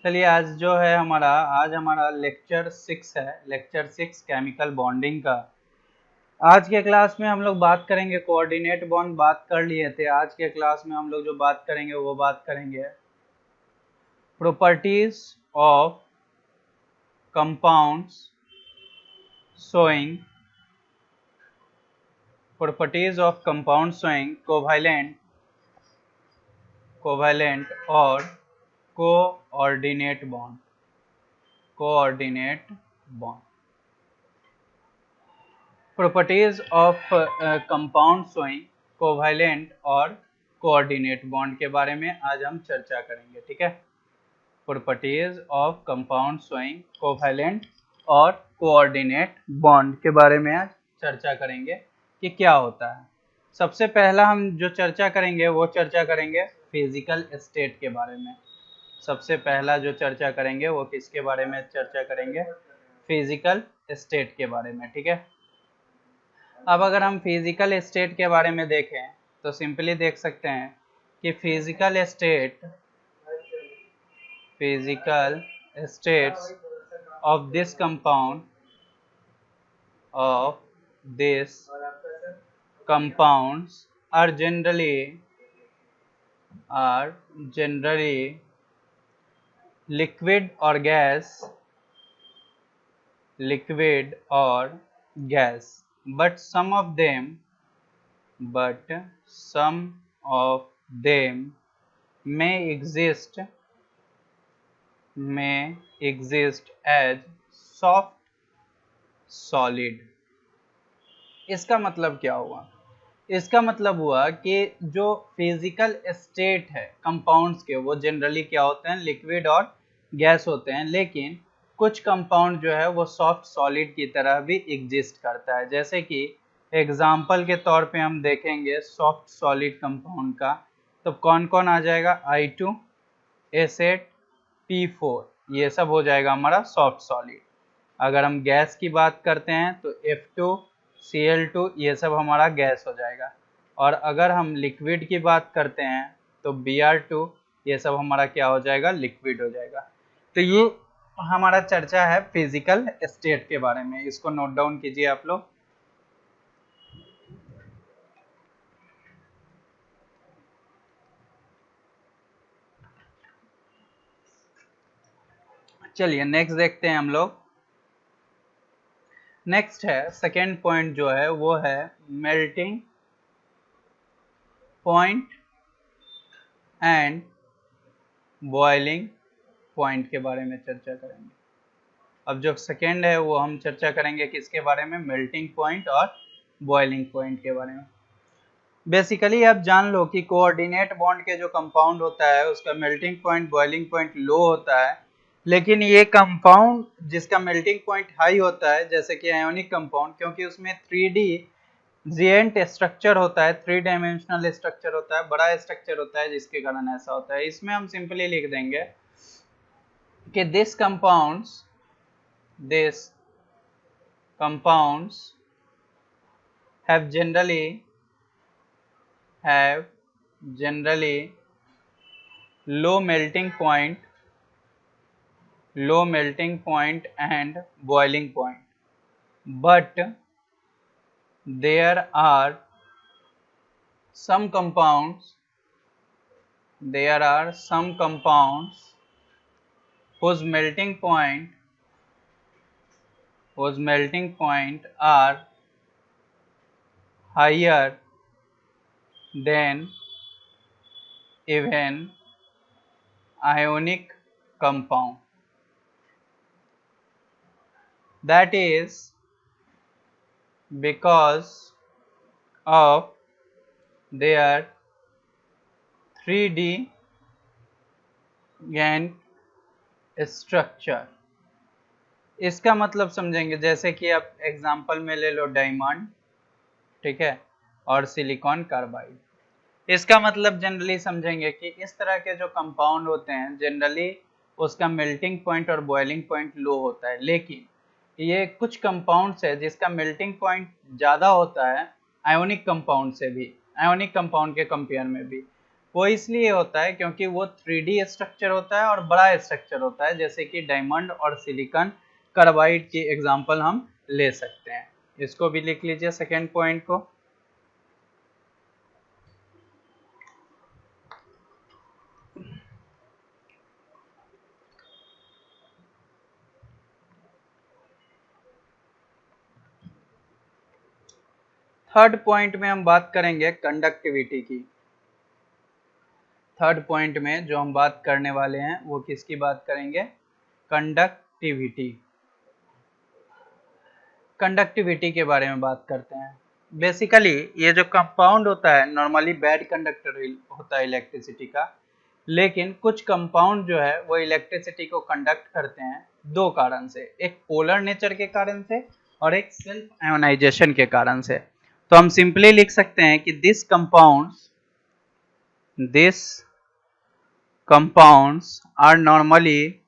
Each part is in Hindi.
चलिए आज हमारा लेक्चर 6 है, लेक्चर 6 केमिकल बॉन्डिंग का। आज के क्लास में हम लोग बात करेंगे कोऑर्डिनेट बॉन्ड, बात कर लिए थे। आज के क्लास में हम लोग जो बात करेंगे वो बात करेंगे properties of compounds showing covalent और coordinate bond. Properties of compound showing covalent और कोऑर्डिनेट बॉन्ड के बारे में आज हम चर्चा करेंगे, ठीक है। Properties of compound showing covalent और कोऑर्डिनेट बॉन्ड के बारे में आज चर्चा करेंगे कि क्या होता है। सबसे पहला हम जो चर्चा करेंगे वो चर्चा करेंगे फिजिकल स्टेट के बारे में। सबसे पहला जो चर्चा करेंगे वो किसके बारे में चर्चा करेंगे? फिजिकल स्टेट के बारे में, ठीक है। अब अगर हम फिजिकल स्टेट के बारे में देखें तो सिंपली देख सकते हैं कि physical states of this compounds are generally liquid or gas, but some of them may exist as soft solid। इसका मतलब क्या हुआ? इसका मतलब हुआ कि जो फिजिकल स्टेट है कंपाउंड्स के वो जनरली क्या होते हैं? लिक्विड और गैस होते हैं, लेकिन कुछ कंपाउंड जो है वो सॉफ्ट सॉलिड की तरह भी एग्जिस्ट करता है। जैसे कि एग्जाम्पल के तौर पे हम देखेंगे सॉफ्ट सॉलिड कंपाउंड का, तो कौन कौन आ जाएगा? I2, H8, P4, ये सब हो जाएगा हमारा सॉफ्ट सॉलिड। अगर हम गैस की बात करते हैं तो F2, Cl2, ये सब हमारा गैस हो जाएगा। और अगर हम लिक्विड की बात करते हैं तो Br2, ये सब हमारा क्या हो जाएगा? लिक्विड हो जाएगा। तो ये हमारा चर्चा है फिजिकल स्टेट के बारे में, इसको नोट डाउन कीजिए आप लोग। चलिए नेक्स्ट देखते हैं हम लोग। नेक्स्ट है सेकेंड पॉइंट जो है वो है melting point and boiling point के बारे में चर्चा करेंगे। अब जो सेकेंड है वो हम चर्चा करेंगे किसके बारे में? मेल्टिंग पॉइंट और बॉइलिंग पॉइंट के बारे में। बेसिकली आप जान लो कि कोऑर्डिनेट बॉन्ड के जो कंपाउंड होता है उसका मेल्टिंग पॉइंट बॉइलिंग पॉइंट लो होता है, लेकिन ये कंपाउंड जिसका मेल्टिंग पॉइंट हाई होता है जैसे कि आयोनिक कंपाउंड, क्योंकि उसमें 3D जिएंट स्ट्रक्चर होता है, 3 डायमेंशनल स्ट्रक्चर होता है, बड़ा स्ट्रक्चर होता है, जिसके कारण ऐसा होता है। इसमें हम सिंपली लिख देंगे कि this compounds have generally low melting point and boiling point, but there are some compounds whose melting point are higher than even ionic compound. That is because of their 3D GAN structure. इसका मतलब समझेंगे, जैसे कि आप एग्जांपल में ले लो डायमंड, ठीक है, और सिलिकॉन कार्बाइड। इसका मतलब जनरली समझेंगे कि इस तरह के जो कंपाउंड होते हैं जनरली उसका मेल्टिंग पॉइंट और बॉइलिंग पॉइंट लो होता है, लेकिन ये कुछ कंपाउंड्स है जिसका मेल्टिंग पॉइंट ज़्यादा होता है आयोनिक कंपाउंड से भी, आयोनिक कंपाउंड के कंपेयर में भी। वो इसलिए होता है क्योंकि वो 3D स्ट्रक्चर होता है और बड़ा स्ट्रक्चर होता है, जैसे कि डायमंड और सिलिकॉन कार्बाइड की एग्जांपल हम ले सकते हैं। इसको भी लिख लीजिए सेकेंड पॉइंट को। थर्ड पॉइंट में हम बात करेंगे कंडक्टिविटी की। थर्ड पॉइंट में जो हम बात करने वाले हैं वो किसकी बात करेंगे? कंडक्टिविटी। कंडक्टिविटी के बारे में बात करते हैं। बेसिकली ये जो कंपाउंड होता है नॉर्मली बैड कंडक्टर होता है इलेक्ट्रिसिटी का, लेकिन कुछ कंपाउंड जो है वो इलेक्ट्रिसिटी को कंडक्ट करते हैं दो कारण से, एक पोलर नेचर के कारण से और एक सेल्फ आयोनाइजेशन के कारण से। तो हम सिंपली लिख सकते हैं कि this compounds are normally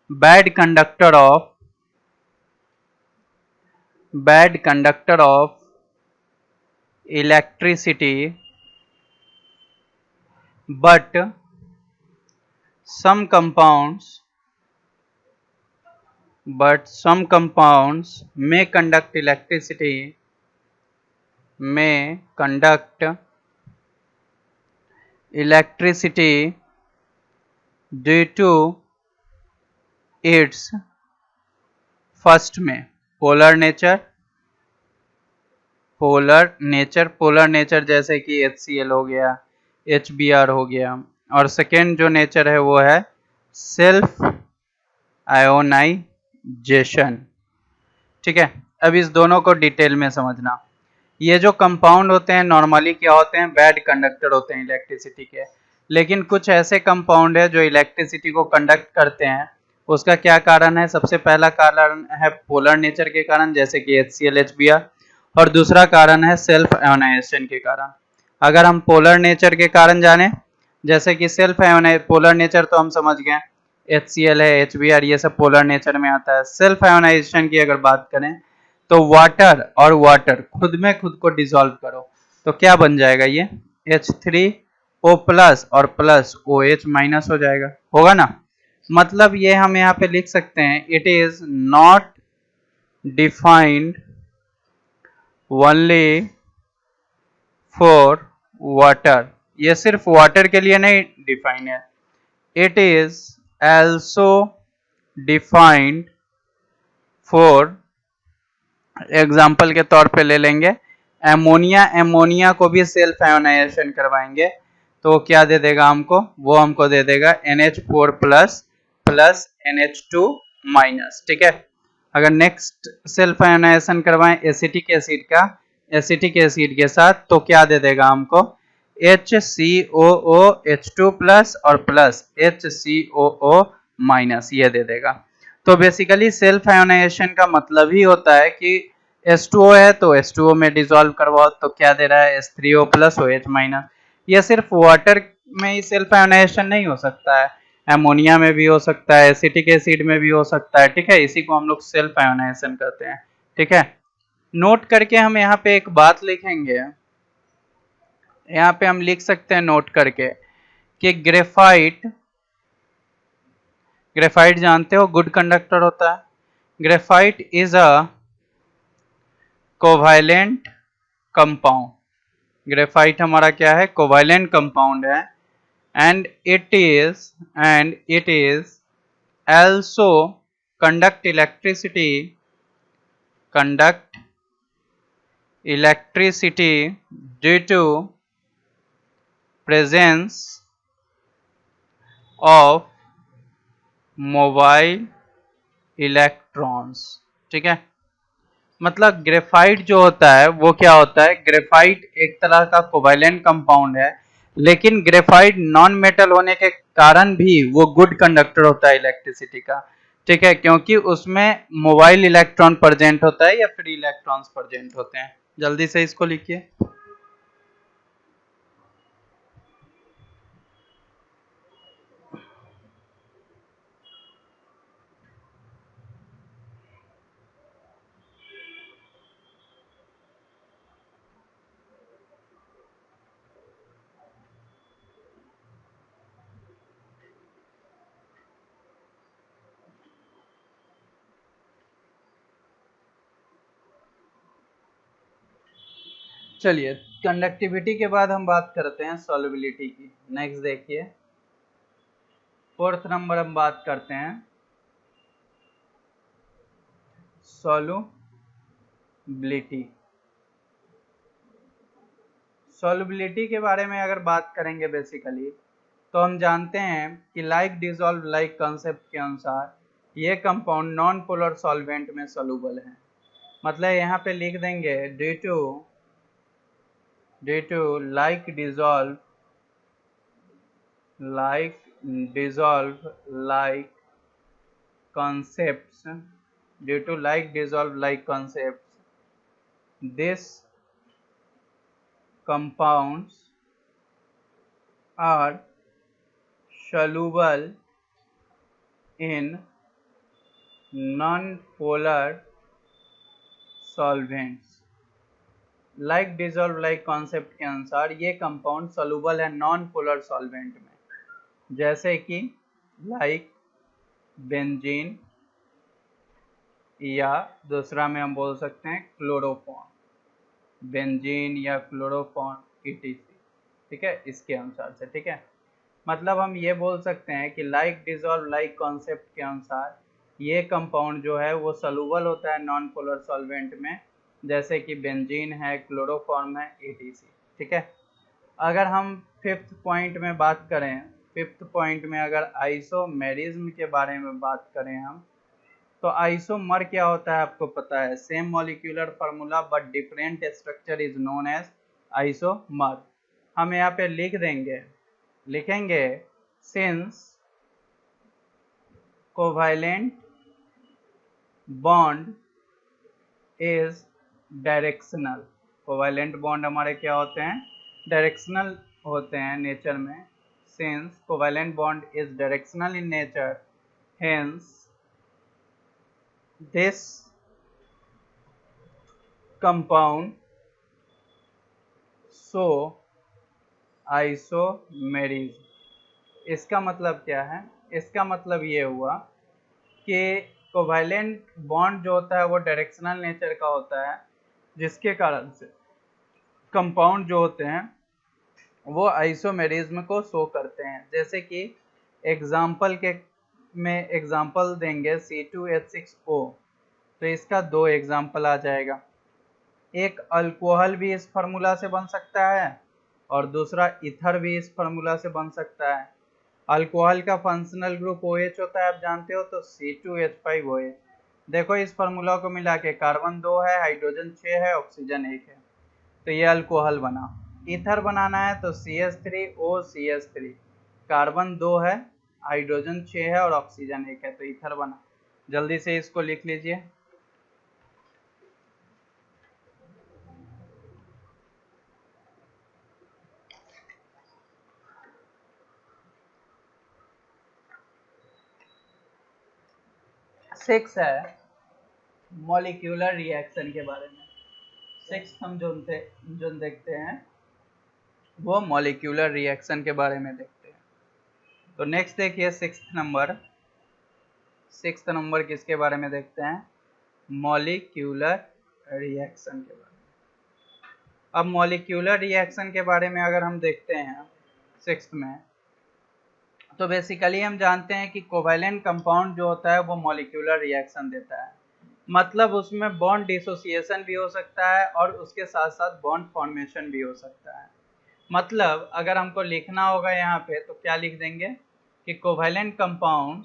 bad conductor of electricity, but some compounds may conduct electricity due to its first में पोलर नेचर जैसे कि HCl हो गया, HBr हो गया, और सेकेंड जो नेचर है वो है सेल्फ आयोनाइजेशन। ठीक है, अब इस दोनों को डिटेल में समझना। ये जो कंपाउंड होते हैं नॉर्मली क्या होते हैं? बैड कंडक्टर होते हैं इलेक्ट्रिसिटी के, लेकिन कुछ ऐसे कंपाउंड है जो इलेक्ट्रिसिटी को कंडक्ट करते हैं। उसका क्या कारण है? सबसे पहला कारण है पोलर नेचर के कारण, जैसे कि HCl, HBr, और दूसरा कारण है सेल्फ आयोनाइजेशन के कारण। अगर हम पोलर नेचर के कारण जाने, जैसे कि पोलर नेचर तो हम समझ गए, HCl है, HBr, ये सब पोलर नेचर में आता है। सेल्फ आयोनाइजेशन की अगर बात करें तो वाटर खुद में खुद को डिसॉल्व करो तो क्या बन जाएगा? ये H3O प्लस और प्लस OH माइनस हो जाएगा, होगा ना। मतलब ये हम यहाँ पे लिख सकते हैं, it is not defined only for water. ये सिर्फ वाटर के लिए नहीं डिफाइन है, it is also defined for, example के तौर पे ले लेंगे एमोनिया को भी सेल्फ आयोनाइजेशन करवाएंगे तो क्या दे देगा हमको? वो हमको दे देगा NH4 plus plus NH2 minus. ठीक है, अगर नेक्स्ट सेल्फ आयोनाइजेशन करवाएं एसिटिक एसिड के साथ तो क्या दे देगा हमको? HCOOH2 प्लस और प्लस HCOO माइनस, ये दे देगा। तो बेसिकली सेल्फ आयोनाइजेशन का मतलब ही होता है कि H2O है तो H2O में डिसॉल्व करवाओ तो क्या दे रहा है? H3O plus OH minus. यह सिर्फ वाटर में ही सेल्फ आयोनाइजेशन नहीं हो सकता है, एमोनिया में भी हो सकता है, एसिटिक एसिड में भी हो सकता है। ठीक है, इसी को हम लोग सेल्फ आयोनाइजेशन कहते हैं। ठीक है, नोट करके हम यहाँ पे एक बात लिखेंगे, यहाँ पे हम लिख सकते हैं नोट करके कि ग्रेफाइट जानते हो गुड कंडक्टर होता है। Graphite is a covalent compound. Graphite हमारा क्या है? कोवैलेंट कंपाउंड है। And it is also conduct electricity due to presence of mobile electrons। ठीक है, मतलब ग्रेफाइट जो होता है वो क्या होता है? ग्रेफाइट एक तरह का कोवैलेंट कंपाउंड है, लेकिन ग्रेफाइट नॉन मेटल होने के कारण भी वो गुड कंडक्टर होता है इलेक्ट्रिसिटी का। ठीक है, क्योंकि उसमें मोबाइल इलेक्ट्रॉन प्रेजेंट होता है या फ्री इलेक्ट्रॉन्स प्रेजेंट होते हैं। जल्दी से इसको लिखिए। चलिए, कंडक्टिविटी के बाद हम बात करते हैं सॉल्युबिलिटी की। नेक्स्ट देखिए, फोर्थ नंबर हम बात करते हैं सॉल्युबिलिटी। सॉल्युबिलिटी के बारे में अगर बात करेंगे बेसिकली, तो हम जानते हैं कि लाइक डिसॉल्व लाइक कॉन्सेप्ट के अनुसार ये कंपाउंड नॉन पोलर सॉल्वेंट में सॉल्युबल है। मतलब यहाँ पे लिख देंगे due to like dissolve like concepts due to like dissolve like concepts, these compounds are soluble in non-polar solvents। Like dissolve like concept के अनुसार ये कंपाउंड सॉल्युबल है नॉन पोलर सॉल्वेंट में, जैसे कि लाइक बेंजीन, या दूसरा में हम बोल सकते हैं क्लोरोफॉर्म, बेंजीन या क्लोरोफॉर्म ईटीसी। ठीक है, इसके अनुसार से। ठीक है, मतलब हम ये बोल सकते हैं कि लाइक डिसॉल्व लाइक कॉन्सेप्ट के अनुसार ये कंपाउंड जो है वो सॉल्युबल होता है नॉन पोलर सॉल्वेंट में, जैसे कि बेंजीन है, क्लोरोफॉर्म है, ईटीसी। ठीक है, अगर हम फिफ्थ पॉइंट में बात करें, फिफ्थ पॉइंट में अगर आइसोमेरिज्म के बारे में बात करें हम, तो आइसोमर क्या होता है आपको पता है, same molecular formula but different structure is known as isomer. हम यहाँ पे लिखेंगे since covalent bond is directional. Covalent bond हमारे क्या होते हैं, डायरेक्शनल होते हैं नेचर में। Since covalent bond is directional in nature, hence this compound show isomerism। इसका मतलब क्या है, इसका मतलब ये हुआ कि कोवैलेंट बॉन्ड जो होता है वो डायरेक्शनल नेचर का होता है, जिसके कारण से कंपाउंड जो होते हैं वो आइसोमेरिज्म को शो करते हैं। जैसे कि एग्जाम्पल देंगे C2H6O, तो इसका दो एग्जाम्पल आ जाएगा। एक अल्कोहल भी इस फार्मूला से बन सकता है और दूसरा ईथर भी इस फार्मूला से बन सकता है। अल्कोहल का फंक्शनल ग्रुप OH होता है, आप जानते हो, तो C2H5OH। देखो इस फार्मूला को मिला के कार्बन 2 है, हाइड्रोजन 6 है, ऑक्सीजन 1 है, तो ये अल्कोहल बना। ईथर बनाना है तो CH3OCH3, कार्बन 2 है, हाइड्रोजन 6 है और ऑक्सीजन 1 है, तो ईथर बना। जल्दी से इसको लिख लीजिए। सिक्स है मॉलिक्यूलर रिएक्शन के बारे में। सिक्स हम जो देखते हैं वो मॉलिक्यूलर रिएक्शन के बारे में देखते हैं। तो नेक्स्ट देखिए सिक्स्थ नंबर किसके बारे में देखते हैं, मॉलिक्यूलर रिएक्शन के बारे में। अब मॉलिक्यूलर रिएक्शन के बारे में अगर हम देखते हैं सिक्स्थ में, तो बेसिकली हम जानते हैं कि कोवैलेंट कंपाउंड जो होता है वो मॉलिक्यूलर रिएक्शन देता है। मतलब उसमें बॉन्ड डिसोसिएशन भी हो सकता है और उसके साथ साथ बॉन्ड फॉर्मेशन भी हो सकता है। मतलब अगर हमको लिखना होगा यहाँ पे तो क्या लिख देंगे कि covalent compound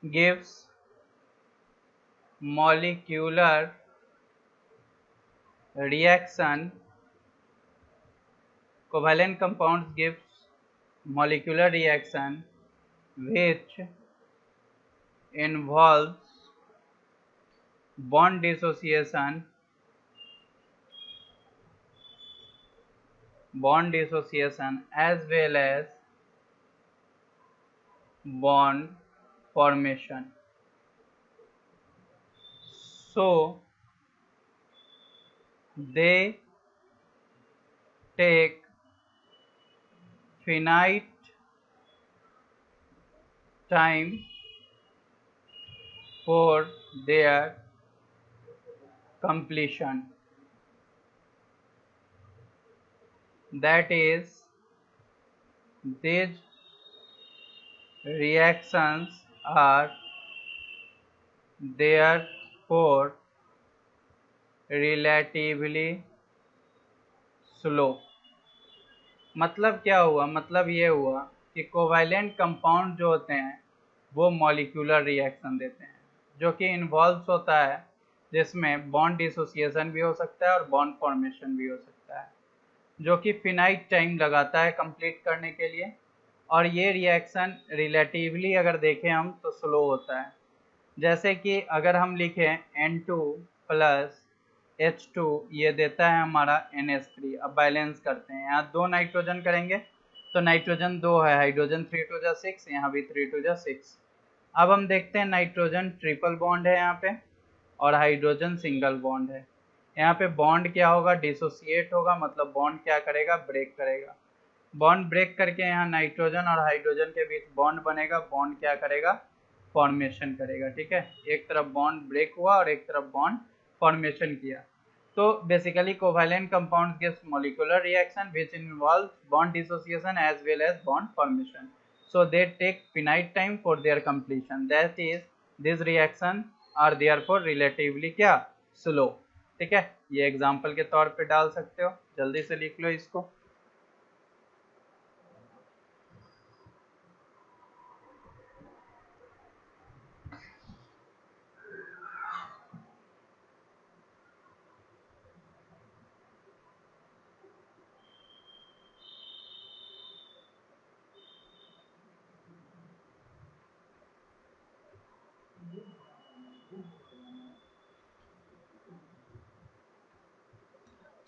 gives molecular reaction, covalent compounds gives molecular reaction which involves bond dissociation as well as bond formation। So they take finite time for their completion. That is, these reactions are therefore relatively slow. मतलब क्या हुआ, मतलब ये हुआ कि कोवैलेंट कंपाउंड जो होते हैं वो मॉलिक्यूलर रिएक्शन देते हैं जो कि इन्वॉल्व होता है, जिसमें बॉन्ड डिसोसिएशन भी हो सकता है और बॉन्ड फॉर्मेशन भी हो सकता है, जो कि फिनाइट टाइम लगाता है कंप्लीट करने के लिए। और ये रिएक्शन रिलेटिवली अगर देखें हम तो स्लो होता है। जैसे कि अगर हम लिखें N2 प्लस H2, ये देता है हमारा NH3। अब बैलेंस करते हैं, यहाँ 2 नाइट्रोजन करेंगे तो नाइट्रोजन 2 है, हाइड्रोजन 3 2 जा 6, यहाँ भी 3 2 जा 6। अब हम देखते हैं नाइट्रोजन ट्रिपल बॉन्ड है यहाँ पे और हाइड्रोजन सिंगल बॉन्ड है। यहाँ पे बॉन्ड क्या होगा, डिसोसिएट होगा, मतलब बॉन्ड क्या करेगा, ब्रेक करेगा। बॉन्ड ब्रेक करके यहाँ नाइट्रोजन और हाइड्रोजन के बीच बॉन्ड बनेगा, बॉन्ड क्या करेगा, फॉर्मेशन करेगा। ठीक है, एक तरफ बॉन्ड ब्रेक हुआ और एक तरफ बॉन्ड फॉर्मेशन किया। तो basically covalent compounds gives molecular reaction which involves bond dissociation as well as bond formation, so they take finite time for their completion, that is these reaction are therefore relatively क्या, slow। ठीक है, ये एग्जांपल के तौर पे डाल सकते हो, जल्दी से लिख लो इसको।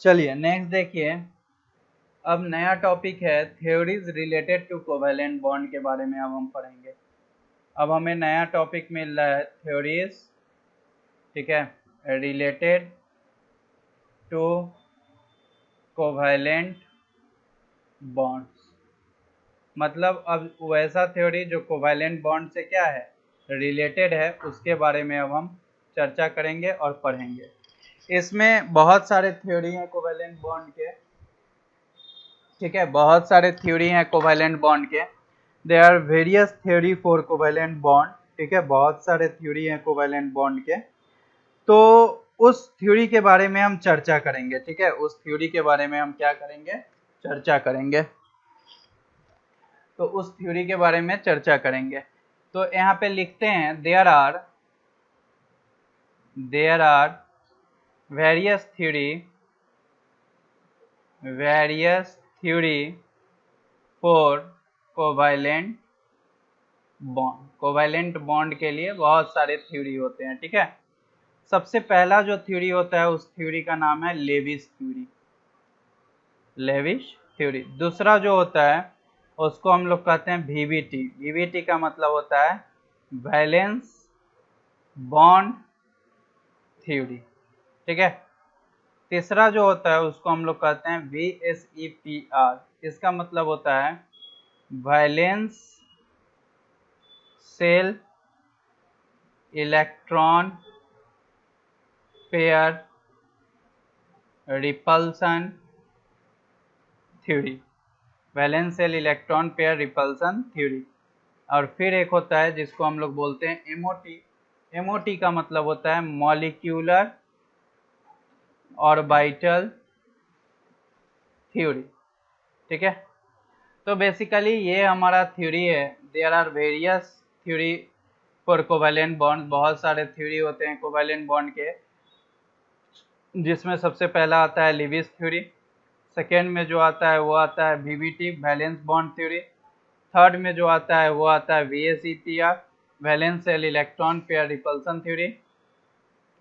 चलिए नेक्स्ट देखिए, अब नया टॉपिक है theories related to covalent bond के बारे में अब हम पढ़ेंगे। अब हमें नया टॉपिक मिल रहा है थ्योरीज, ठीक है, रिलेटेड टू कोवैलेंट बॉन्ड्स। मतलब अब वैसा थ्योरी जो कोवैलेंट बॉन्ड से क्या है, रिलेटेड है, उसके बारे में अब हम चर्चा करेंगे और पढ़ेंगे। इसमें बहुत सारे थ्योरी हैं कोवैलेंट बॉन्ड के, ठीक है, बहुत सारे थ्योरी हैं कोवैलेंट बॉन्ड के। There are various theory for covalent bond, ठीक है, बहुत सारे थ्योरी हैं कोवैलेंट बॉन्ड के। तो उस थ्योरी के बारे में हम चर्चा करेंगे, ठीक है, उस थ्योरी के बारे में हम क्या करेंगे, चर्चा करेंगे। तो उस थ्योरी के बारे में चर्चा करेंगे। तो यहाँ पे लिखते हैं there are various theory for covalent bond. Covalent bond के लिए बहुत सारे थ्योरी होते हैं, ठीक है। सबसे पहला जो थ्योरी होता है उस थ्योरी का नाम है लेविस थ्योरी, लेविस थ्योरी। दूसरा जो होता है उसको हम लोग कहते हैं वीवीटी। वीवीटी का मतलब होता है वैलेंस बॉन्ड थ्योरी, ठीक है। तीसरा जो होता है उसको हम लोग कहते हैं VSEPR। इसका मतलब होता है valence shell electron pair repulsion theory, valence shell electron pair repulsion theory. और फिर एक होता है जिसको हम लोग बोलते हैं एमओटी। एमओटी का मतलब होता है मॉलिक्यूलर ऑर्बिटल थ्योरी, ठीक है। तो बेसिकली ये हमारा थ्योरी है। There are various theory for covalent bond, बहुत सारे थ्योरी होते हैं कोवैलेंट बॉन्ड के, जिसमें सबसे पहला आता है लिविस थ्योरी, सेकेंड में जो आता है वो आता है VVT valence bond theory, third में जो आता है वो आता है VSEPR valence shell electron pair repulsion theory,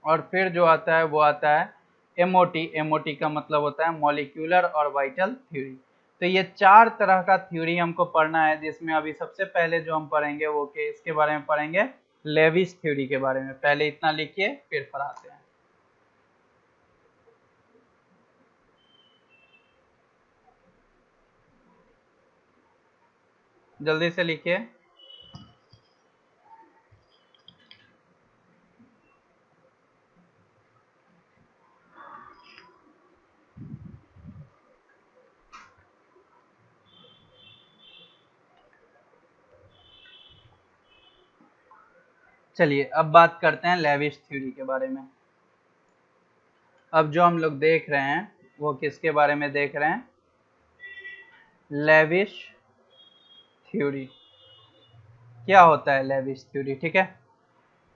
और फिर जो आता है वो आता है एमओटी। एमओटी का मतलब होता है मॉलिक्यूलर ऑर्बिटल थ्योरी। तो ये चार तरह का थ्योरी हमको पढ़ना है, जिसमें अभी सबसे पहले जो हम पढ़ेंगे वो इसके बारे में पढ़ेंगे, लेविस थ्योरी के बारे में। पहले इतना लिखिए फिर पढ़ाते हैं। जल्दी से लिखिए। चलिए अब बात करते हैं लेविश थ्योरी के बारे में। अब जो हम लोग देख रहे हैं वो किसके बारे में देख रहे हैं? Lavish theory. क्या होता है लेविश थ्योरी? ठीक है,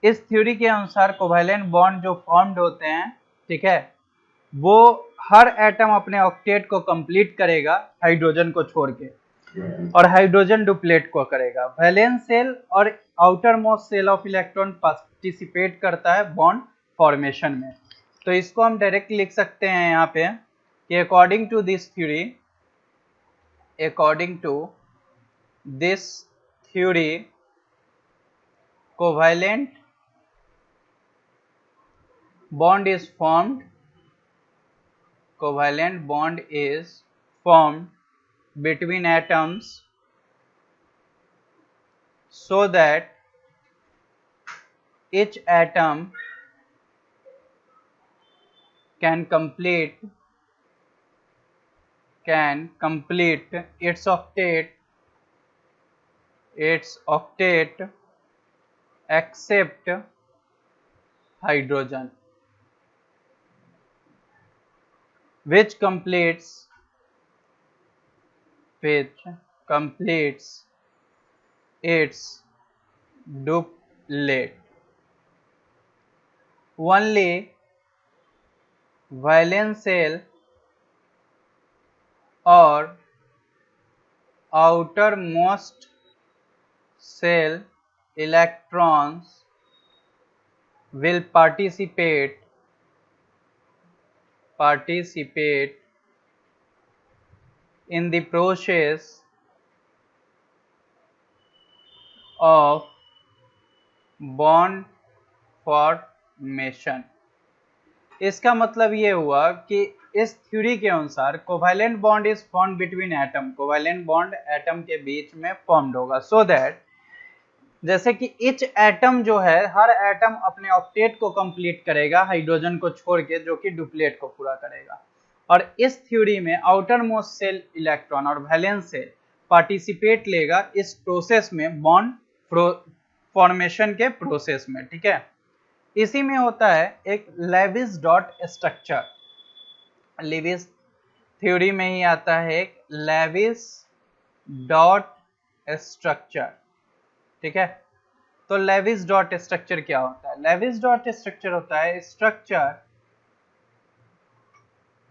इस थ्योरी के अनुसार कोवैलेंट बॉन्ड जो फॉर्म्ड होते हैं, ठीक है, वो हर एटम अपने ऑक्टेट को कंप्लीट करेगा हाइड्रोजन को छोड़ के, और हाइड्रोजन डुप्लेट को करेगा। वैलेंस सेल और outermost shell of electron participate करता है बॉन्ड फॉर्मेशन में। तो इसको हम डायरेक्ट लिख सकते हैं यहाँ पे कि according to this theory covalent bond is formed between atoms so that each atom can complete its octet except hydrogen, which completes its duplet. Only valence shell or outermost shell electrons will participate in the process of bond formation। इसका मतलब ये हुआ कि इस थ्योरी के अनुसार covalent bond is formed between atom, covalent bond atom के बीच में फॉर्म्ड होगा सो दैट, जैसे कि इच एटम जो है, हर एटम अपने ऑक्टेट को कंप्लीट करेगा हाइड्रोजन को छोड़ के, जो कि डुप्लेट को पूरा करेगा। और इस थ्योरी में आउटर मोस्ट सेल इलेक्ट्रॉन और वैलेंस सेल पार्टिसिपेट लेगा इस प्रोसेस में, बॉन्ड फॉर्मेशन के प्रोसेस में। ठीक है, इसी में होता है एक Lewis dot structure. Lewis theory में ही आता है एक लेविस डॉट स्ट्रक्चर। ठीक है, तो लेविस डॉट स्ट्रक्चर क्या होता है? लेविस डॉट स्ट्रक्चर होता है structure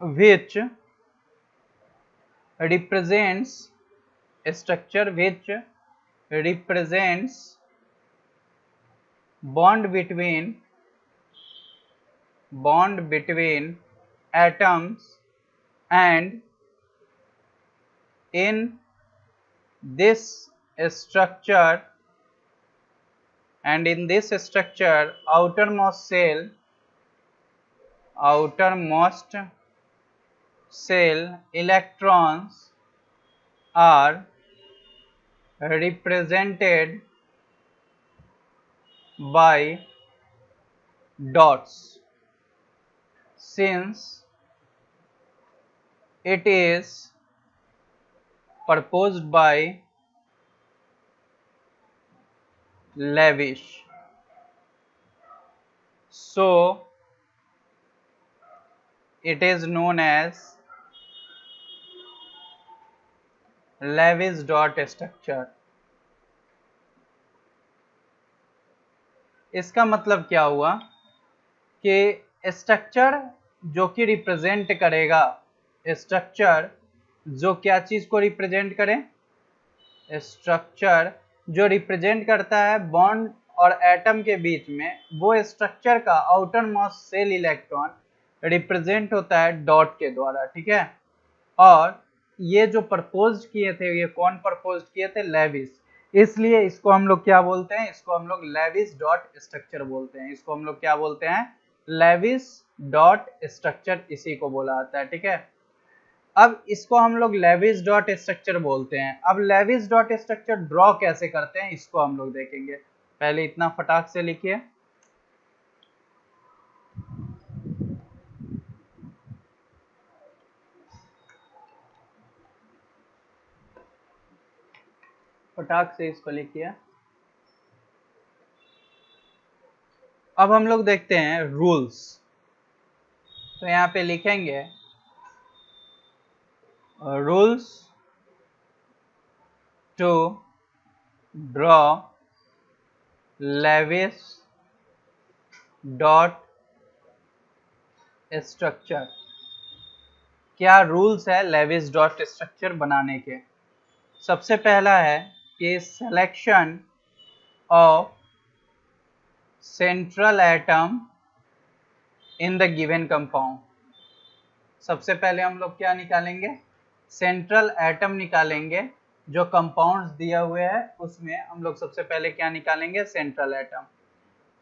which represents bond between atoms, and in this structure outermost cell electrons are represented by dots, since it is proposed by Levish. So it is known as Levish dot structure। इसका मतलब क्या हुआ कि स्ट्रक्चर जो कि रिप्रेजेंट करेगा, स्ट्रक्चर जो क्या चीज को रिप्रेजेंट करें? स्ट्रक्चर जो रिप्रेजेंट करता है बॉन्ड और एटम के बीच में, वो स्ट्रक्चर का outer most shell electron represent होता है डॉट के द्वारा। ठीक है, और ये जो प्रपोज किए थे, ये कौन प्रपोज किए थे? लेविस। इसलिए इसको हम लोग क्या बोलते हैं? इसको हम लोग लेविस डॉट स्ट्रक्चर बोलते हैं। इसको हम लोग क्या बोलते हैं? लेविस डॉट स्ट्रक्चर, इसी को बोला जाता है। ठीक है, अब इसको हम लोग लेविस डॉट स्ट्रक्चर बोलते हैं। अब लेविस डॉट स्ट्रक्चर ड्रॉ कैसे करते हैं, इसको हम लोग देखेंगे। पहले इतना फटाक से लिखिए। फटाक से इसको लिखिए। अब हम लोग देखते हैं रूल्स। तो यहाँ पे लिखेंगे rules to draw Lewis dot structure. क्या रूल्स है लेविस डॉट स्ट्रक्चर बनाने के? सबसे पहला है कि selection of central atom in the given compound. सबसे पहले हम लोग क्या निकालेंगे? सेंट्रल एटम निकालेंगे। जो कंपाउंड्स दिया हुए है उसमें हम लोग सबसे पहले क्या निकालेंगे? Central atom.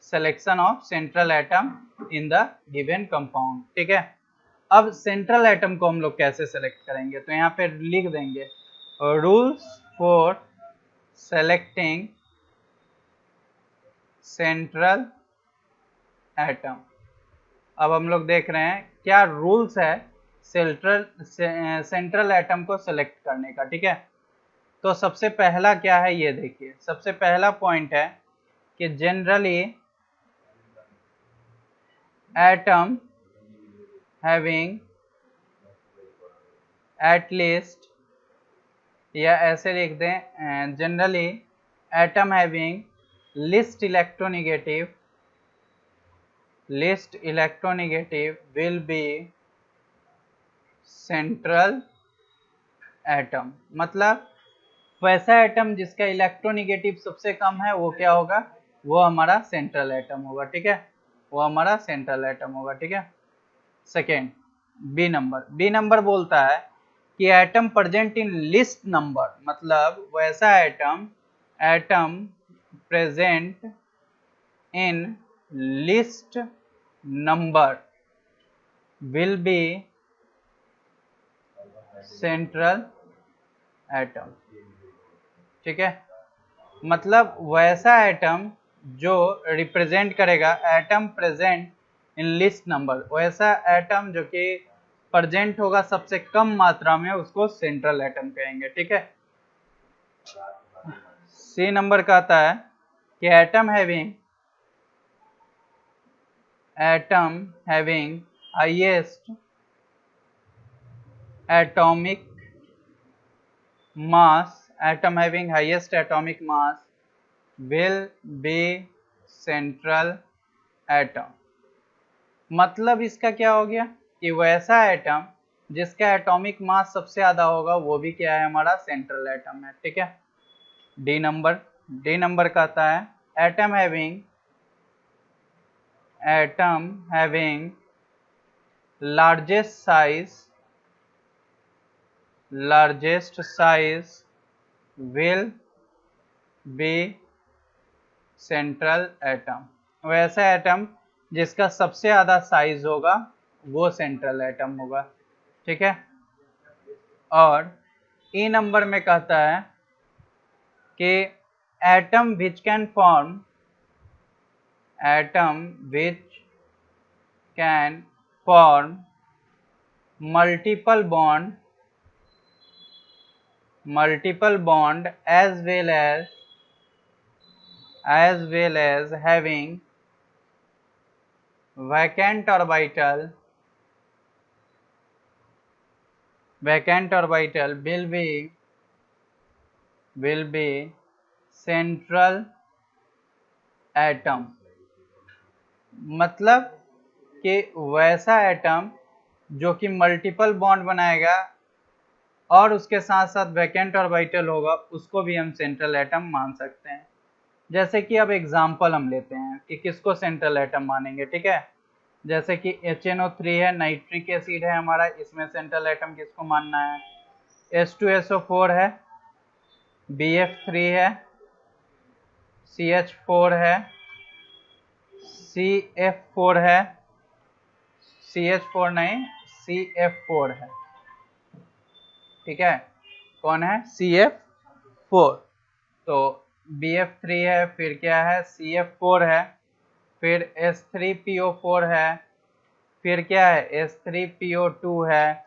Selection of central atom in the given compound. ठीक है, अब सेंट्रल एटम को हम लोग कैसे सेलेक्ट करेंगे? तो यहाँ पे लिख देंगे rules for selecting central atom. अब हम लोग देख रहे हैं क्या रूल्स है सेंट्रल एटम को सेलेक्ट करने का। ठीक है, तो सबसे पहला क्या है ये देखिए। सबसे पहला पॉइंट है कि generally atom having at least, या ऐसे लिख दें generally atom having least electronegative will be central atom। मतलब वैसा एटम जिसका इलेक्ट्रोनिगेटिव सबसे कम है वो क्या होगा? वो हमारा सेंट्रल एटम होगा। ठीक है, वो हमारा सेंट्रल एटम होगा। ठीक है, सेकेंड बी नंबर बोलता है कि atom present in list number, मतलब वैसा atom present in list number will be central atom. ठीक है, मतलब वैसा एटम जो रिप्रेजेंट करेगा atom present in list number, वैसा एटम जो कि प्रेजेंट होगा सबसे कम मात्रा में, उसको सेंट्रल एटम कहेंगे। ठीक है, सी नंबर कहता है कि atom having highest atomic mass will be central atom। मतलब इसका क्या हो गया कि वैसा एटम जिसका एटॉमिक मास सबसे ज्यादा होगा वो भी क्या है? हमारा सेंट्रल एटम है। ठीक है, डी नंबर कहता है atom having largest size will be central atom। वैसा एटम जिसका सबसे ज्यादा साइज होगा वो सेंट्रल एटम होगा। ठीक है, और ई नंबर में कहता है कि atom which can form multiple bond as well as having vacant orbital will be central atom। मतलब कि वैसा एटम जो कि मल्टीपल बॉन्ड बनाएगा और उसके साथ साथ वैकेंट ऑर्बिटल होगा, उसको भी हम सेंट्रल एटम मान सकते हैं। जैसे कि अब एग्जांपल हम लेते हैं कि किसको सेंट्रल एटम मानेंगे। ठीक है, जैसे कि HNO3 है, नाइट्रिक एसिड है हमारा, इसमें सेंट्रल एटम किसको मानना है? H2SO4 है, BF3 है, CH4 है, CF4 है, CH4 नहीं CF4 है। ठीक है, कौन है? CF4। तो BF3 है, फिर क्या है? CF4 है, फिर S3PO4 है, फिर क्या है? S3PO2 है,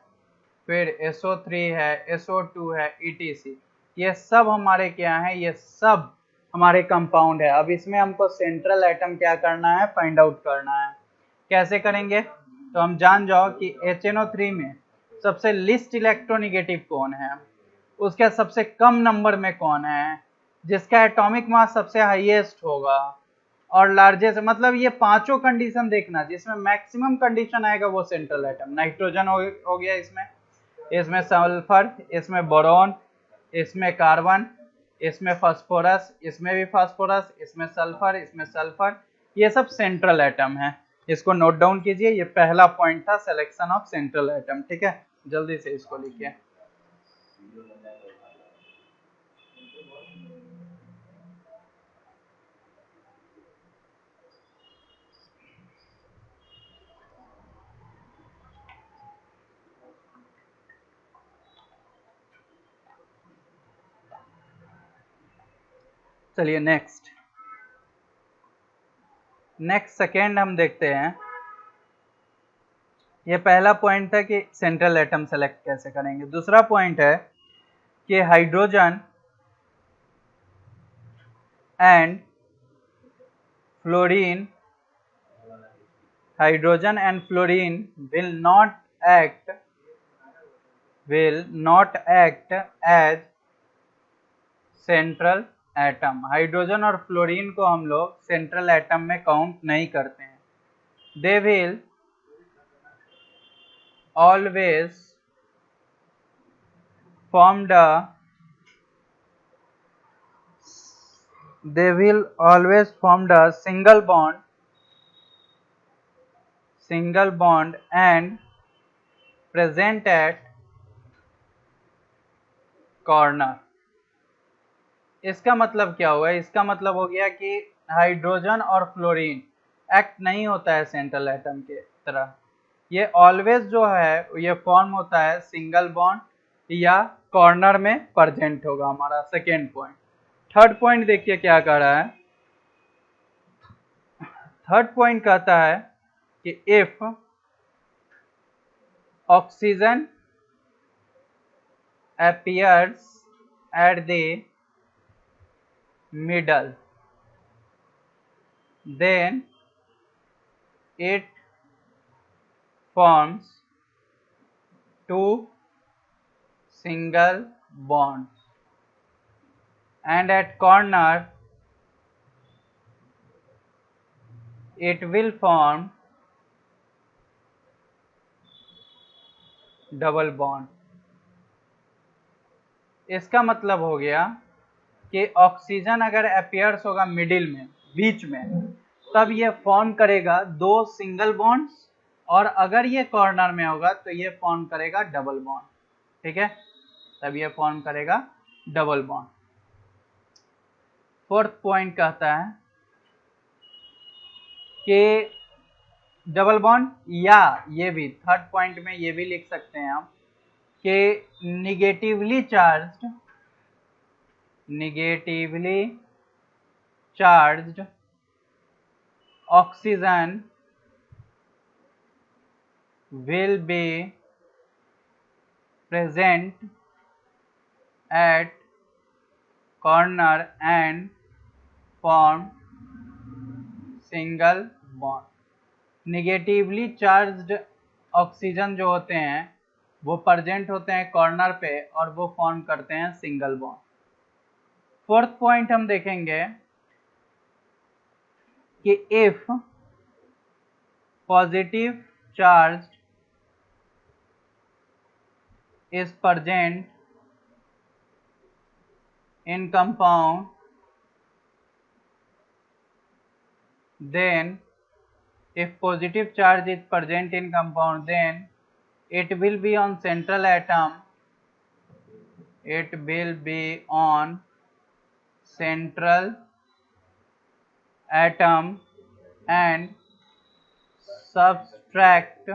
फिर SO3 है, SO2 है, ETC। ये सब हमारे क्या हैं? ये सब हमारे कंपाउंड है। अब इसमें हमको सेंट्रल एटम क्या करना है, फाइंड आउट करना है। कैसे करेंगे, तो हम जान जाओ कि HNO3 में सबसे लिस्ट इलेक्ट्रोनिगेटिव कौन है, उसके सबसे कम नंबर में कौन है, जिसका एटॉमिक मास सबसे हाईएस्ट होगा और लार्जेस्ट, मतलब ये पांचों कंडीशन देखना, जिसमें मैक्सिमम कंडीशन आएगा वो सेंट्रल एटम। नाइट्रोजन हो गया, इसमें सल्फर, इसमें बोरॉन, इसमें कार्बन, इसमें फास्फोरस, इसमें भी फास्फोरस, इसमें सल्फर, ये सब सेंट्रल एटम है। इसको नोट डाउन कीजिए, ये पहला पॉइंट था, सिलेक्शन ऑफ सेंट्रल एटम। ठीक है, जल्दी से इसको लिखिए। चलिए नेक्स्ट सेकेंड हम देखते हैं। ये पहला पॉइंट था कि सेंट्रल एटम सेलेक्ट कैसे करेंगे। दूसरा पॉइंट है कि hydrogen and fluorine will not act as central atom. Hydrogen और फ्लोरीन को हम लोग सेंट्रल एटम में काउंट नहीं करते हैं। They will always form the single bond and present at corner। इसका मतलब क्या हुआ, इसका मतलब हो गया कि हाइड्रोजन और फ्लोरीन एक्ट नहीं होता है सेंट्रल एटम के तरह, ये ऑलवेज जो है ये फॉर्म होता है सिंगल बॉन्ड या कॉर्नर में प्रेजेंट होगा, हमारा सेकेंड पॉइंट। थर्ड पॉइंट देखिए क्या कह रहा है। थर्ड पॉइंट कहता है कि if oxygen appears at the middle, then it forms two single bonds, and at corner it will form double bond। इसका मतलब हो गया कि ऑक्सीजन अगर अपीयर्स होगा मिडिल में, बीच में, तब ये फॉर्म करेगा दो सिंगल बॉन्ड्स, और अगर ये कॉर्नर में होगा तो ये फॉर्म करेगा डबल बॉन्ड। ठीक है, तब ये फॉर्म करेगा डबल बॉन्ड। फोर्थ पॉइंट कहता है कि डबल बॉन्ड, या ये भी थर्ड पॉइंट में ये भी लिख सकते हैं हम कि negatively charged oxygen will be present at corner and form single bond। Negatively charged oxygen जो होते हैं वो प्रेजेंट होते हैं कॉर्नर पे और वो फॉर्म करते हैं सिंगल बॉन्ड। फोर्थ पॉइंट हम देखेंगे कि if positive charge is present in compound, then if positive charge is present in compound, then it will be on central atom, and subtract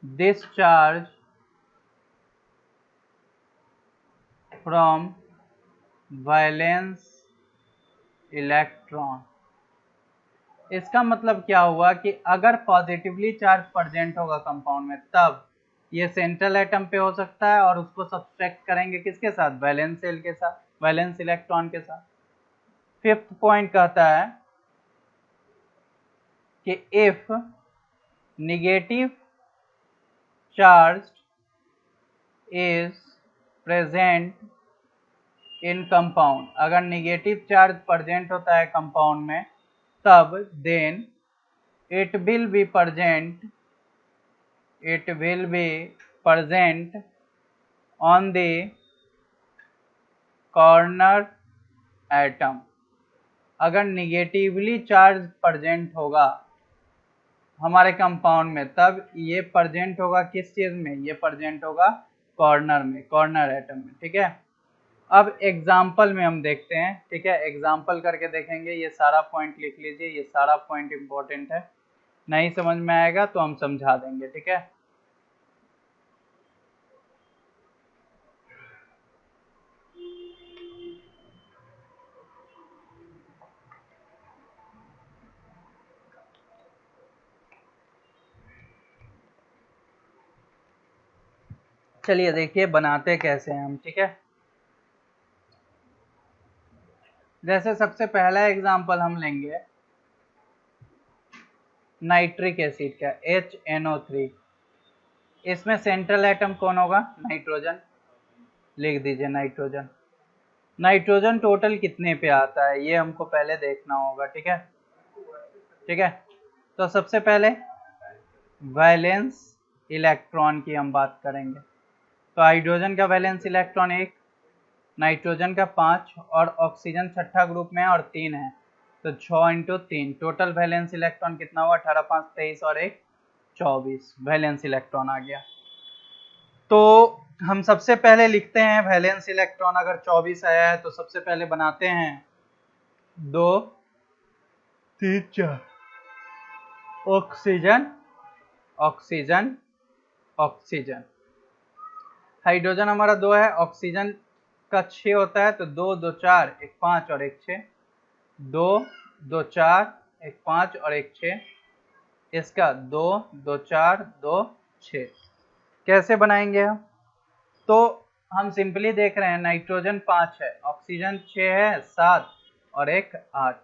this charge from valence electron. इसका मतलब क्या हुआ कि अगर पॉजिटिवली चार्ज प्रेजेंट होगा कंपाउंड में, तब ये सेंट्रल एटम पे हो सकता है और उसको सब्सट्रैक्ट करेंगे किसके साथ, वैलेंस शेल के साथ। वैलेंस इलेक्ट्रॉन के साथ। फिफ्थ पॉइंट कहता है कि if negative charge is present in compound, अगर नेगेटिव चार्ज प्रेजेंट होता है कंपाउंड में, तब then it will be present on the corner atom। अगर निगेटिवली चार्ज प्रेजेंट होगा हमारे कंपाउंड में, तब ये प्रेजेंट होगा किस चीज में, ये प्रेजेंट होगा कॉर्नर में, कॉर्नर एटम में। ठीक है, अब एग्जाम्पल में हम देखते हैं। ठीक है, एग्जाम्पल करके देखेंगे। ये सारा पॉइंट लिख लीजिए, ये सारा पॉइंट इंपॉर्टेंट है, नहीं समझ में आएगा तो हम समझा देंगे। ठीक है, चलिए देखिए बनाते कैसे हैं हम। ठीक है, जैसे सबसे पहला एग्जांपल हम लेंगे नाइट्रिक एसिड का, HNO3। इसमें सेंट्रल एटम कौन होगा, नाइट्रोजन। लिख दीजिए नाइट्रोजन। नाइट्रोजन टोटल कितने पे आता है ये हमको पहले देखना होगा। ठीक है, ठीक है, तो सबसे पहले वैलेंस इलेक्ट्रॉन की हम बात करेंगे। तो हाइड्रोजन का वैलेंस इलेक्ट्रॉन 1, नाइट्रोजन का 5 और ऑक्सीजन छठा ग्रुप में है और 3 है, तो 6 इंटू 3 टोटल वैलेंस इलेक्ट्रॉन कितना हुआ, 18 5 23 और 1 24 वैलेंस इलेक्ट्रॉन आ गया। तो हम सबसे पहले लिखते हैं वैलेंस इलेक्ट्रॉन अगर 24 आया है तो सबसे पहले बनाते हैं 2 3 4 ऑक्सीजन ऑक्सीजन ऑक्सीजन। हाइड्रोजन हमारा 2 है, ऑक्सीजन का 6 होता है, तो 2 2 4 1 5 और 1 6, 2 2 4 1 5 और 1 6, इसका 2 2 4 2 6। कैसे बनाएंगे हम, तो हम सिंपली देख रहे हैं नाइट्रोजन 5 है, ऑक्सीजन 6 है, 7 और 1 8,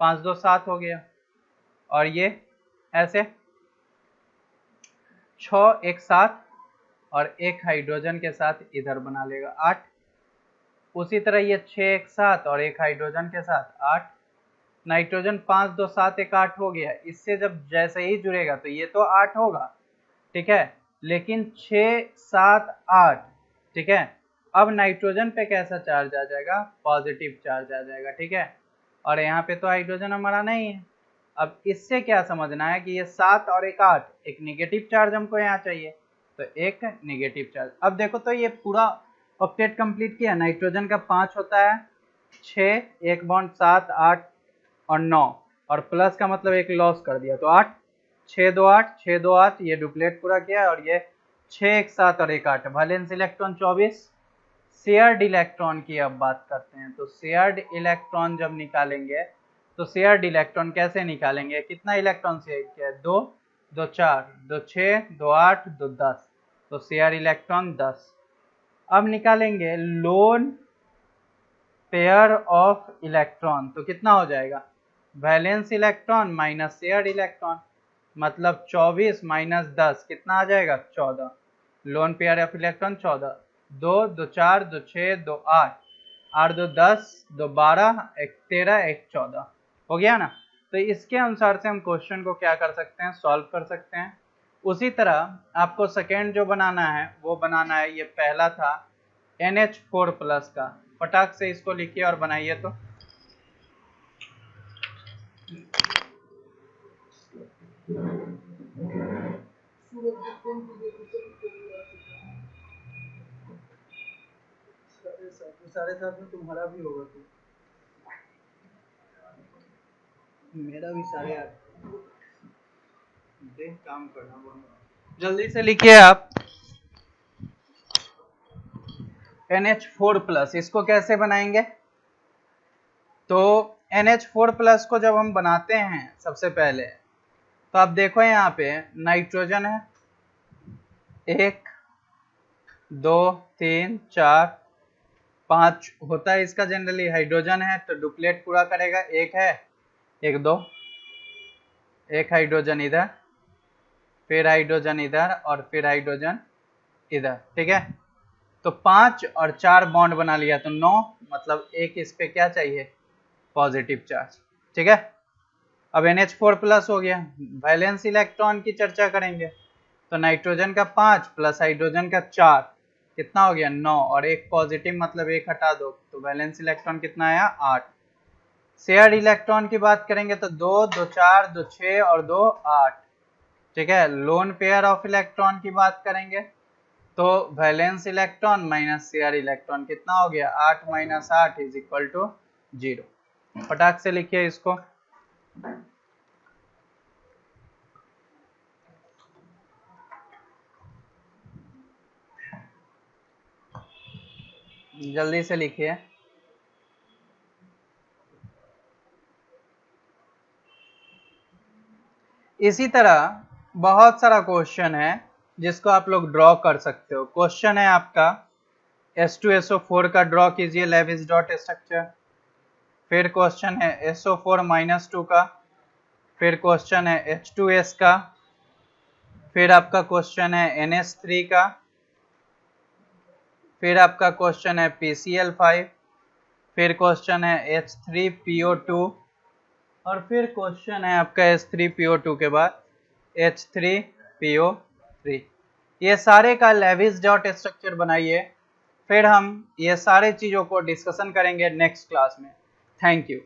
5 2 7 हो गया। और ये ऐसे 6 1 7 और एक हाइड्रोजन के साथ इधर बना लेगा 8। उसी तरह ये 6 1 7 और एक हाइड्रोजन के साथ 8। नाइट्रोजन 5 2 7 1 8 हो गया। इससे जब जैसे ही जुड़ेगा तो ये तो 8 होगा। ठीक है, लेकिन 6 7 8। ठीक है, अब नाइट्रोजन पे कैसा चार्ज आ जाएगा, पॉजिटिव चार्ज आ जाएगा। ठीक है, और यहाँ पे तो हाइड्रोजन हमारा नहीं है। अब इससे क्या समझना है कि ये 7 और 1 8, एक निगेटिव चार्ज हमको यहाँ चाहिए, तो एक निगेटिव चार्ज। अब देखो तो ये पूरा ऑक्टेट कंप्लीट किया। नाइट्रोजन का 5 होता है, 6 1 बॉन्ड 7 8 और 9 और प्लस का मतलब एक लॉस कर दिया, तो 8 6 2 8 6 2 8, ये डुप्लेट पूरा किया और ये 6 1 7 और 1 8। Valence electron 24। शेयर्ड इलेक्ट्रॉन की अब बात करते हैं। तो शेयर्ड इलेक्ट्रॉन जब निकालेंगे तो शेयर्ड इलेक्ट्रॉन कैसे निकालेंगे, कितना इलेक्ट्रॉन शेयर किया है, 2 2 4 2 6 2 8 2 10, तो शेयर इलेक्ट्रॉन 10। अब निकालेंगे लोन पेयर ऑफ इलेक्ट्रॉन, तो कितना हो जाएगा, valence electron minus shared electron, मतलब 24 माइनस 10 कितना आ जाएगा, 14। Lone pair of electron 14। 2 2 4 2 6 2 8 8 2 10 2 12 1 13 1 14 हो गया ना। तो इसके अनुसार से हम क्वेश्चन को क्या कर सकते हैं, सॉल्व कर सकते हैं। उसी तरह आपको सेकेंड जो बनाना है वो बनाना है, ये पहला था NH4 प्लस का, फटाक से इसको लिखिए और बनाइए। तो साढ़े 7 में तुम्हारा भी होगा, तो मेरा भी 8:30। देख काम करना, जल्दी से लिखिए आप। NH4 प्लस, इसको कैसे बनाएंगे, तो NH4 प्लस को जब हम बनाते हैं सबसे पहले, तो आप देखो यहाँ पे नाइट्रोजन है 1 2 3 4 5 होता है इसका जनरली, हाइड्रोजन है तो डुप्लेट पूरा करेगा, एक है, एक दो, एक हाइड्रोजन इधर, फिर हाइड्रोजन इधर और फिर हाइड्रोजन इधर, ठीक है। तो 5 और 4 बॉन्ड बना लिया तो 9, मतलब एक इस पे क्या चाहिए, पॉजिटिव चार्ज, ठीक है। अब NH4 प्लस हो गया, वैलेंस इलेक्ट्रॉन की चर्चा करेंगे, तो नाइट्रोजन का 5 प्लस हाइड्रोजन का 4 कितना हो गया 9, और एक पॉजिटिव मतलब एक हटा दो तो वैलेंस इलेक्ट्रॉन कितना आया 8। शेयर इलेक्ट्रॉन की बात करेंगे तो 2 2 4 2 6 और 2 8, ठीक है। लोन पेयर ऑफ इलेक्ट्रॉन की बात करेंगे तो valence electron minus share electron कितना हो गया 8 माइनस 8 इज इक्वल टू 0। फटाक से लिखिए इसको। जल्दी से लिखिए। इसी तरह बहुत सारा क्वेश्चन है जिसको आप लोग ड्रॉ कर सकते हो। क्वेश्चन है आपका H2SO4 का ड्रॉ कीजिए लेविस डॉट स्ट्रक्चर। फिर क्वेश्चन है SO4-2 का। फिर क्वेश्चन है H2S का। फिर आपका क्वेश्चन है NH3 का। फिर आपका क्वेश्चन है PCl5। फिर क्वेश्चन है H3PO2 और फिर क्वेश्चन है आपका H3PO2 के बाद H3PO3। ये सारे का लेविस डॉट स्ट्रक्चर बनाइए, फिर हम ये सारे चीजों को डिस्कशन करेंगे नेक्स्ट क्लास में। Thank you.